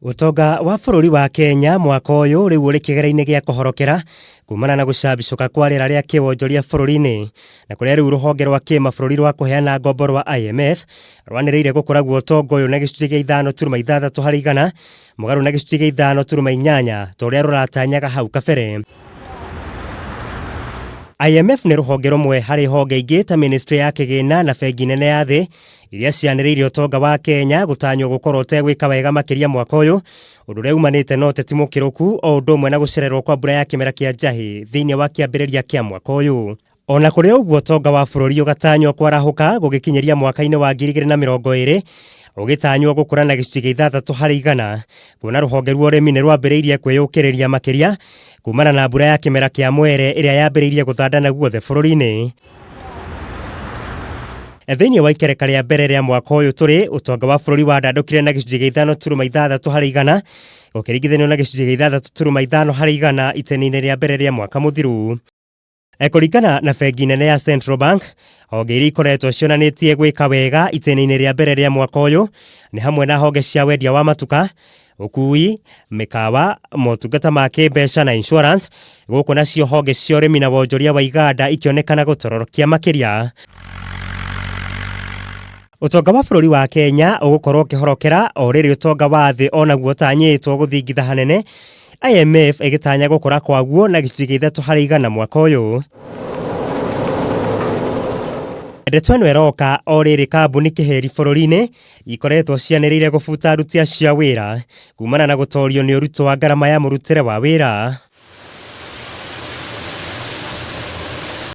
Utonga wa bururi wa Kenya mwaka uyu riu uri kigera-ini gia kuhorokera kumana na gucambicuka kwa riera ria kiwonjoria bururi-ini na kuria riu ruhonge rwa kimabũrũri rwa kuheana ngombo rwa IMF rwaniriire gukura utonga uyu na gicunjĩ gia 5.6 harĩ igana mugaru na gicunjĩ gia 5.8 toria ruratanyaga hau kabere. IMF ni ruhonge rumwe hari honge ingi ta ministry ya kigina na bengi nene ya thi iria cianiriire utonga wa Kenya gutanywo gukorwo tegwika wega makiria mwaka uyu undu reumanite no teti mukiruku o undu umwe na gucererwo kwa mbura ya kimera kia njahi thiini wa kiambiriria kia mwaka uyu. Ona kuri uguo utonga wa bururi ugatanywo kwarahuka gugikinyeria mwaka-ini wa 2020 ugitanywo gukura na gicunjĩ gia 6 harĩ igana kuona ruhonge rwa urimi ni rwambĩrĩirie kwĩyũkĩrĩria makiria kumana na mbura ya kimera kia mwere iria yambĩrĩirie guthandana guothe bururi-ini. Thiini wa ikereka ria mbere ria mwaka uyu turi utonga wa bururi wandandũkire na gicunjĩ gia 5.6 harĩ igana gũkĩringithanio na gicunjĩ gia 3.5 harĩ igana itenia-inĩ ria mbere ria mwaka muthiru. Kũringana na bengi nene ya Central Bank, honge iria ikoretwo cionanĩtie gwĩka wega itenia-inĩ ria mbere ria mwaka uyu ni hamwe na honge cia wendia wa matuka, ukui, mikawa, motungata ma kĩmbeca na insurance, gũkũ nacio honge cia ũrĩmi na wonjoria wa iganda ikĩonekana gũtororokia makiria. Utonga wa bururi wa Kenya ugukorwo ukihorokera o rĩrĩ utonga wa thĩ onaguo ũtanyĩtwo gũthingitha hanene, IMF igitanya gukura kwaguo na gicunjĩ gia 3 harĩ igana mwaka uyu. Ndeto ĩno ĩroka o rĩrĩ kambuni kĩheri bururi-ini ikoretwo cianĩrĩire gũbuta aruti acio a wĩra kumana na gũtorio nĩ ũritũ wa ngarama ya mũrutĩre wa wĩra.